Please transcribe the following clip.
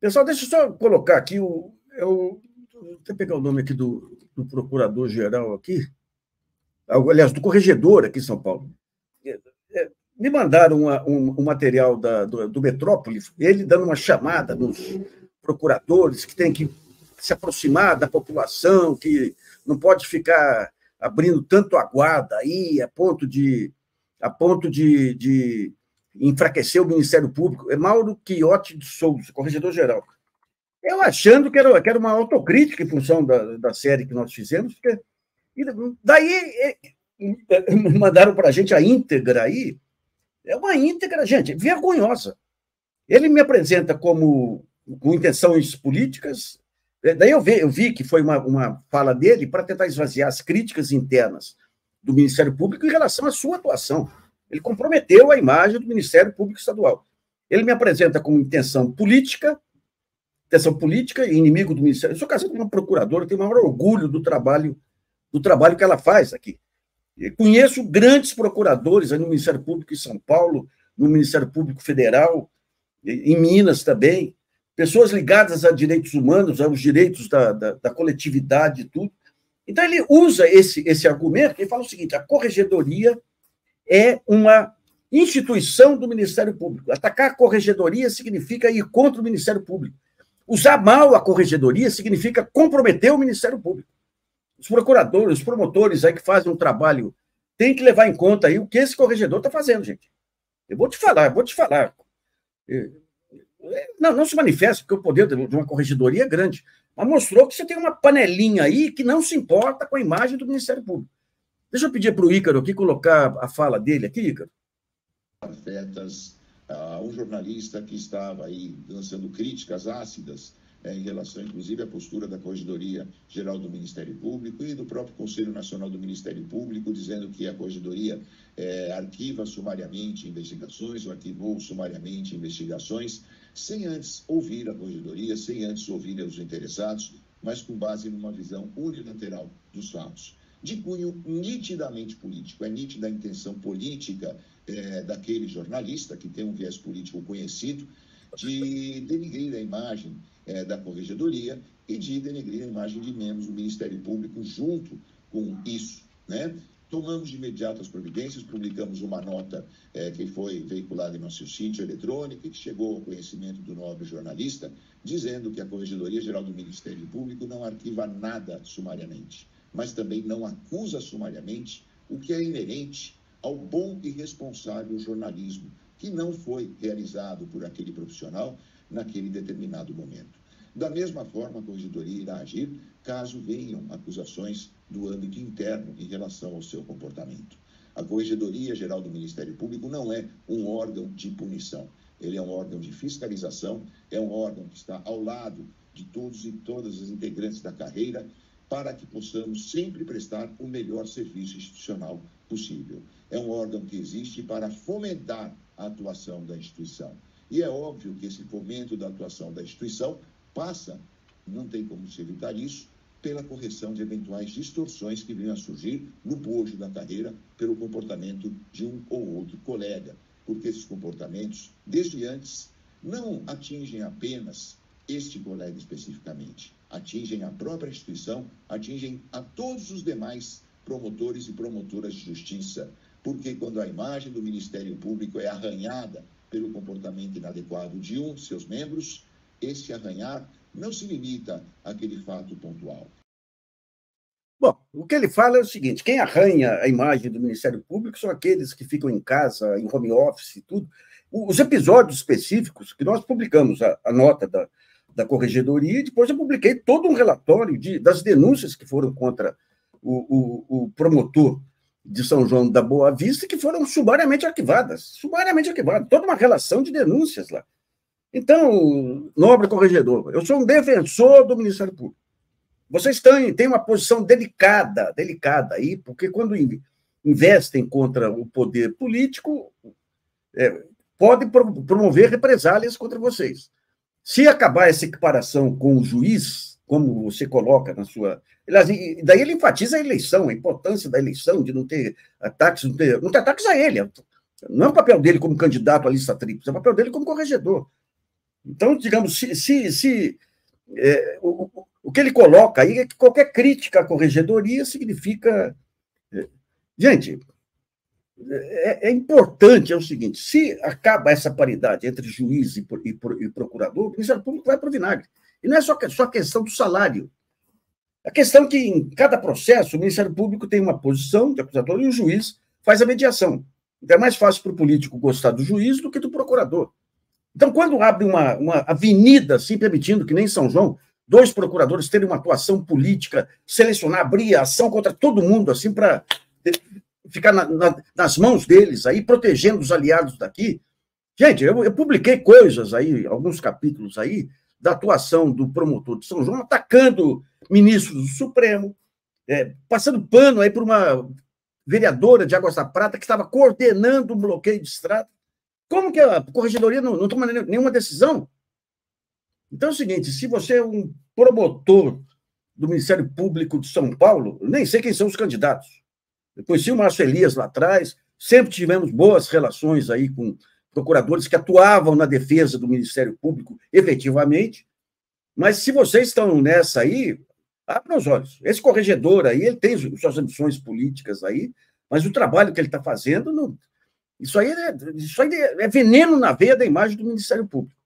Pessoal, deixa eu só colocar aqui deixa eu pegar o nome aqui do procurador-geral aqui, aliás, do corregedor aqui em São Paulo. Me mandaram um material do Metrópole, ele dando uma chamada nos procuradores que tem que se aproximar da população, que não pode ficar abrindo tanto a guarda aí, a ponto de enfraquecer o Ministério Público. É Mauro Quiote de Souza, corregedor-geral. Eu achando que era uma autocrítica em função da série que nós fizemos, porque daí mandaram para a gente a íntegra aí. É uma íntegra, gente, vergonhosa. Ele me apresenta com intenções políticas. Daí eu vi que foi uma fala dele para tentar esvaziar as críticas internas do Ministério Público em relação à sua atuação. Ele comprometeu a imagem do Ministério Público Estadual. Ele me apresenta como intenção política e inimigo do Ministério. Eu sou casado com uma procuradora, tenho o maior orgulho do trabalho que ela faz aqui. Eu conheço grandes procuradores no Ministério Público em São Paulo, no Ministério Público Federal, em Minas também, pessoas ligadas a direitos humanos, aos direitos da coletividade e tudo. Então, ele usa esse argumento e fala o seguinte: a corregedoria é uma instituição do Ministério Público. Atacar a corregedoria significa ir contra o Ministério Público. Usar mal a corregedoria significa comprometer o Ministério Público. Os procuradores, os promotores aí que fazem um trabalho têm que levar em conta aí o que esse corregedor está fazendo, gente. Eu vou te falar. Não se manifesta, porque o poder de uma corregedoria é grande, mas mostrou que você tem uma panelinha aí que não se importa com a imagem do Ministério Público. Deixa eu pedir para o Ícaro aqui colocar a fala dele aqui, Ícaro. Afetas a um jornalista que estava aí lançando críticas ácidas em relação, inclusive, à postura da Corregedoria Geral do Ministério Público e do próprio Conselho Nacional do Ministério Público, dizendo que a Corregedoria arquiva sumariamente investigações, ou arquivou sumariamente investigações, sem antes ouvir a Corregedoria, sem antes ouvir os interessados, mas com base numa visão unilateral dos fatos, de cunho nitidamente político. É nítida a intenção política daquele jornalista, que tem um viés político conhecido, de denigrir a imagem da Corregedoria e de denegrir a imagem de membros do Ministério Público junto com isso, né? Tomamos de imediato as providências, publicamos uma nota que foi veiculada em nosso sítio eletrônico e que chegou ao conhecimento do nobre jornalista, dizendo que a Corregedoria Geral do Ministério Público não arquiva nada sumariamente, mas também não acusa sumariamente, o que é inerente ao bom e responsável jornalismo, que não foi realizado por aquele profissional naquele determinado momento. Da mesma forma, a Corregedoria irá agir caso venham acusações do âmbito interno em relação ao seu comportamento. A Corregedoria Geral do Ministério Público não é um órgão de punição. Ele é um órgão de fiscalização, é um órgão que está ao lado de todos e todas as integrantes da carreira, para que possamos sempre prestar o melhor serviço institucional possível. É um órgão que existe para fomentar a atuação da instituição. E é óbvio que esse fomento da atuação da instituição passa, não tem como se evitar isso, pela correção de eventuais distorções que venham a surgir no bojo da carreira pelo comportamento de um ou outro colega, porque esses comportamentos, desde antes, não atingem apenas este colega especificamente, atingem a própria instituição, atingem a todos os demais promotores e promotoras de justiça, porque quando a imagem do Ministério Público é arranhada pelo comportamento inadequado de um de seus membros, esse arranhar não se limita àquele fato pontual. Bom, o que ele fala é o seguinte: quem arranha a imagem do Ministério Público são aqueles que ficam em casa, em home office e tudo. Os episódios específicos, que nós publicamos a nota da Corregedoria, e depois eu publiquei todo um relatório das denúncias que foram contra o promotor de São João da Boa Vista, que foram sumariamente arquivadas, toda uma relação de denúncias lá. Então, nobre corregedor, eu sou um defensor do Ministério Público. Vocês têm uma posição delicada aí, porque quando investem contra o poder político, podem promover represálias contra vocês. Se acabar essa equiparação com o juiz, como você coloca na sua... Daí ele enfatiza a eleição, a importância da eleição, de não ter ataques, não ter ataques a ele. Não é o papel dele como candidato à lista tríplice, é o papel dele como corregedor. Então, digamos, o que ele coloca aí é que qualquer crítica à corregedoria significa... Gente, é importante, é o seguinte, se acaba essa paridade entre juiz e procurador, o Ministério Público vai para o vinagre. E não é só questão do salário. A questão é que, em cada processo, o Ministério Público tem uma posição de acusador e o juiz faz a mediação. Então, é mais fácil para o político gostar do juiz do que do procurador. Então, quando abre uma avenida, assim, permitindo que nem em São João, 2 procuradores terem uma atuação política, selecionar, abrir a ação contra todo mundo, assim, para ficar nas mãos deles, aí, protegendo os aliados daqui. Gente, eu publiquei coisas aí, alguns capítulos aí, da atuação do promotor de São João, atacando ministros do Supremo, passando pano aí por uma vereadora de Águas da Prata que estava coordenando um bloqueio de estrada. Como que a corregedoria não toma nenhuma decisão? Então é o seguinte, se você é um promotor do Ministério Público de São Paulo, eu nem sei quem são os candidatos. Eu conheci o Márcio Elias lá atrás, sempre tivemos boas relações aí com procuradores que atuavam na defesa do Ministério Público efetivamente, mas se vocês estão nessa aí, abram os olhos. Esse corregedor aí, ele tem suas ambições políticas aí, mas o trabalho que ele está fazendo, isso aí é veneno na veia da imagem do Ministério Público.